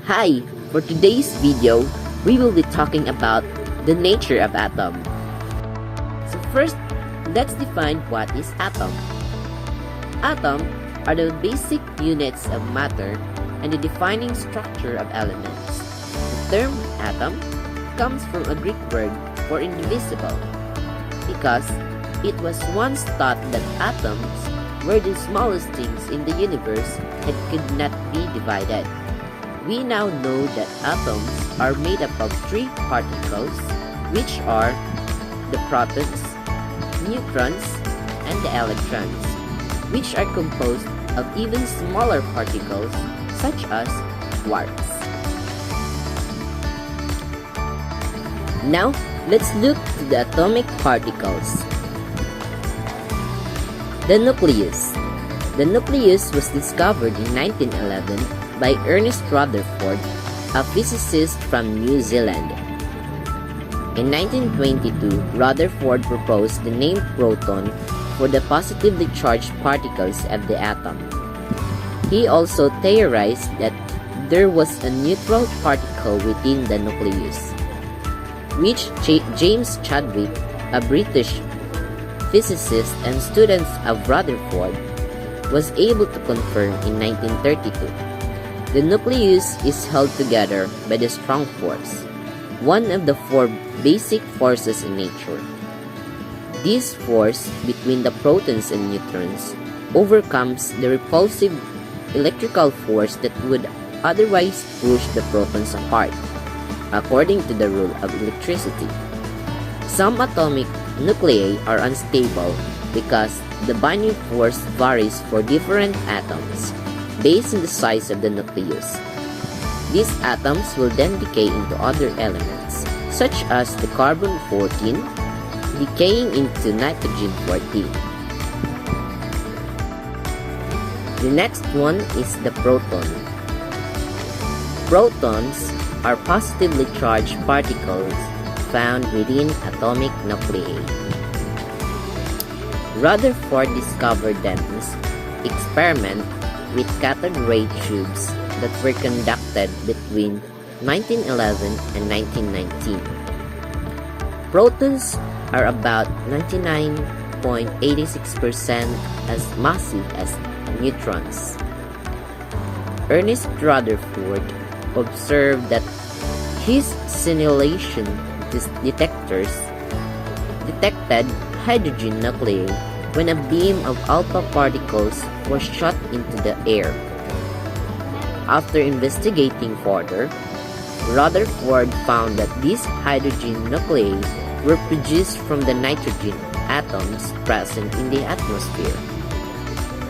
Hi! For today's video, we will be talking about the nature of atom. So first, let's define what is atom. Atom are the basic units of matter and the defining structure of elements. The term atom comes from a Greek word for indivisible because it was once thought that atoms were the smallest things in the universe and could not be divided. We now know that atoms are made up of three particles, which are the protons, neutrons, and the electrons, which are composed of even smaller particles such as quarks. Now, let's look to the atomic particles. The nucleus. The nucleus was discovered in 1911 by Ernest Rutherford, a physicist from New Zealand. In 1922, Rutherford proposed the name proton for the positively charged particles of the atom. He also theorized that there was a neutral particle within the nucleus, which James Chadwick, a British physicist and student of Rutherford, was able to confirm in 1932. The nucleus is held together by the strong force, one of the four basic forces in nature. This force between the protons and neutrons overcomes the repulsive electrical force that would otherwise push the protons apart, according to the rule of electricity. Some atomic nuclei are unstable because the binding force varies for different atoms based on the size of the nucleus. These atoms will then decay into other elements, such as the carbon-14 decaying into nitrogen-14. The next one is the proton. Protons are positively charged particles found within atomic nuclei. Rutherford discovered them in experiment with cathode ray tubes that were conducted between 1911 and 1919. Protons are about 99.86% as massive as neutrons. Ernest Rutherford observed that his simulation detectors detected hydrogen nuclei when a beam of alpha particles was shot into the air. After investigating further, Rutherford found that these hydrogen nuclei were produced from the nitrogen atoms present in the atmosphere.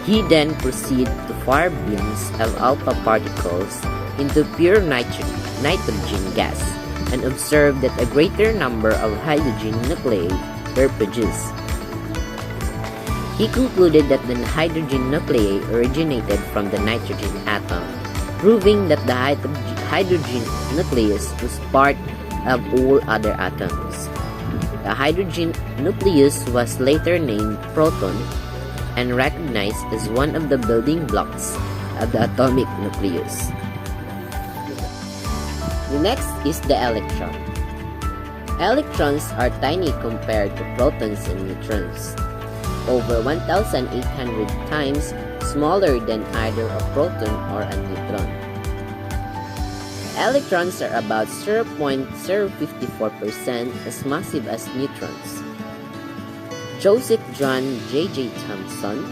He then proceeded to fire beams of alpha particles into pure nitrogen gas and observed that a greater number of hydrogen nuclei were produced. He concluded that the hydrogen nuclei originated from the nitrogen atom, proving that the hydrogen nucleus was part of all other atoms. The hydrogen nucleus was later named proton and recognized as one of the building blocks of the atomic nucleus. The next is the electron. Electrons are tiny compared to protons and neutrons, over 1,800 times smaller than either a proton or a neutron. Electrons are about 0.054% as massive as neutrons. Joseph John J.J. Thomson,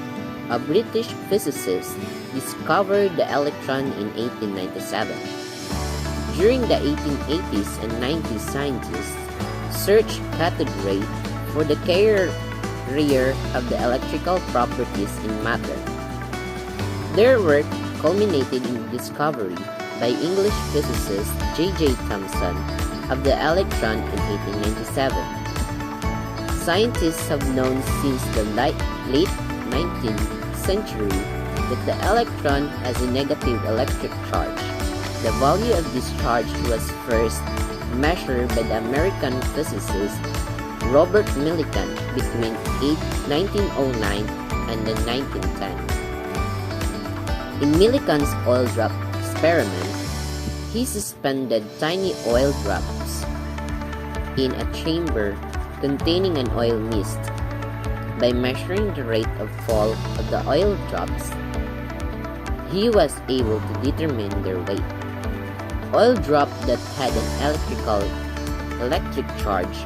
a British physicist, discovered the electron in 1897. During the 1880s and 90s, scientists searched cathode ray for the carrier of the electrical properties in matter. Their work culminated in the discovery by English physicist J.J. Thomson of the electron in 1897. Scientists have known since the late 19th century that the electron has a negative electric charge. The value of this charge was first measured by the American physicist Robert Millikan between 1909 and 1910. In Millikan's oil drop experiment, He suspended tiny oil drops in a chamber containing an oil mist. By measuring the rate of fall of the oil drops, he was able to determine their weight. Oil drop that had an electric charge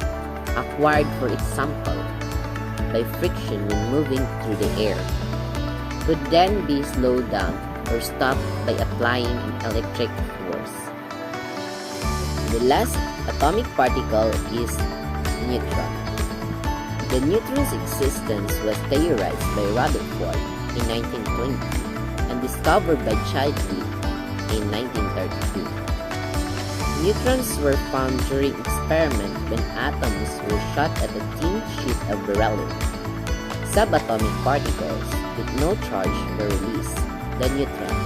acquired for its sample by friction when moving through the air could then be slowed down or stopped by applying an electric force. The last atomic particle is neutron. The neutron's existence was theorized by Rutherford in 1920 and discovered by Chadwick in 1932. Neutrons were found during experiments when atoms were shot at a thin sheet of beryllium. Subatomic particles with no charge were released, the neutron.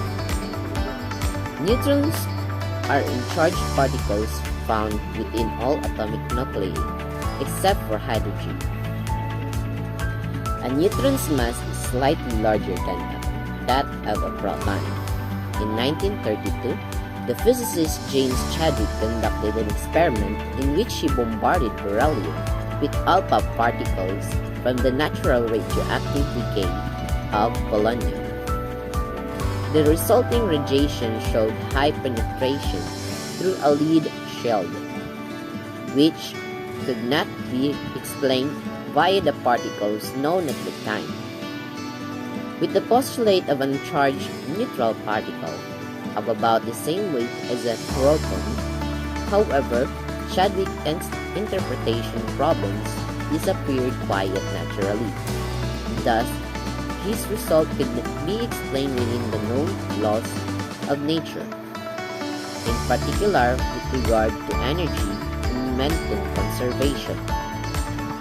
Neutrons are charged particles found within all atomic nuclei except for hydrogen. A neutron's mass is slightly larger than that of a proton. In 1932, the physicist James Chadwick conducted an experiment in which he bombarded beryllium with alpha particles from the natural radioactive decay of polonium. The resulting radiation showed high penetration through a lead shield, which could not be explained via the particles known at the time. With the postulate of an uncharged neutral particle of about the same weight as a proton, however, Chadwick's interpretation problems disappeared quite naturally. Thus, his result could be explained within the known laws of nature, in particular with regard to energy and momentum conservation.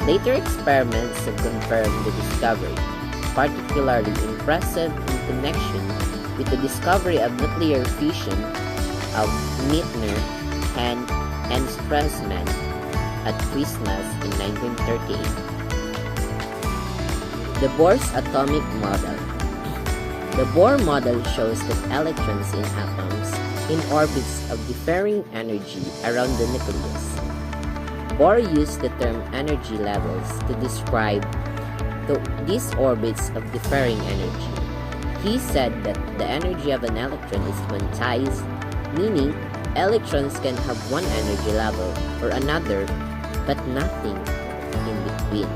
Later experiments have confirmed the discovery, particularly impressive in connection with the discovery of nuclear fission of Meitner and Stresemann at Christmas in 1938. The Bohr's atomic model. The Bohr model shows that electrons in atoms in orbits of differing energy around the nucleus. Bohr used the term energy levels to describe these orbits of differing energy. He said that the energy of an electron is quantized, meaning electrons can have one energy level or another, but nothing in between.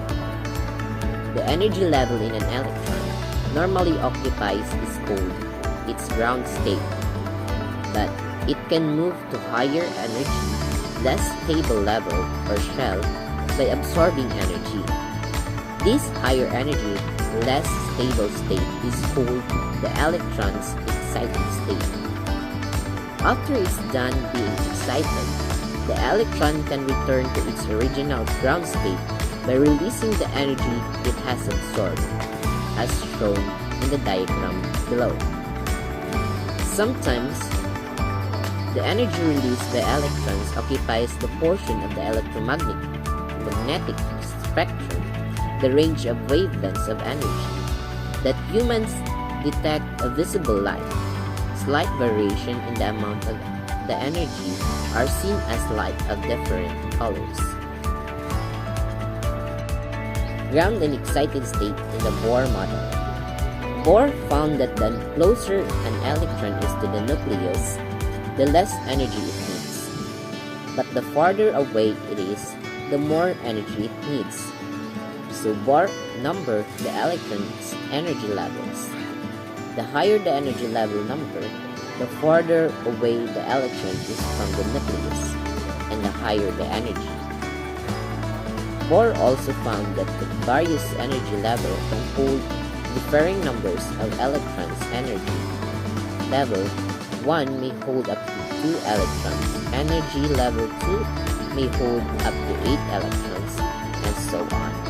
The energy level in an electron normally occupies is called its ground state, but it can move to higher energy, less stable level or shell by absorbing energy. This higher energy, less stable state is called the electron's excited state. After it's done being excited, the electron can return to its original ground state by releasing the energy it has absorbed, as shown in the diagram below. Sometimes, the energy released by electrons occupies the portion of the electromagnetic spectrum, the range of wavelengths of energy, that humans detect a visible light. Slight variation in the amount of the energy are seen as light of different colors. Ground and excited state in the Bohr model. Bohr found that the closer an electron is to the nucleus, the less energy it needs. But the farther away it is, the more energy it needs. So Bohr numbered the electron's energy levels. The higher the energy level number, the farther away the electron is from the nucleus, and the higher the energy. Bohr also found that the various energy levels can hold differing numbers of electrons. Energy level 1 may hold up to 2 electrons, energy level 2 may hold up to 8 electrons, and so on.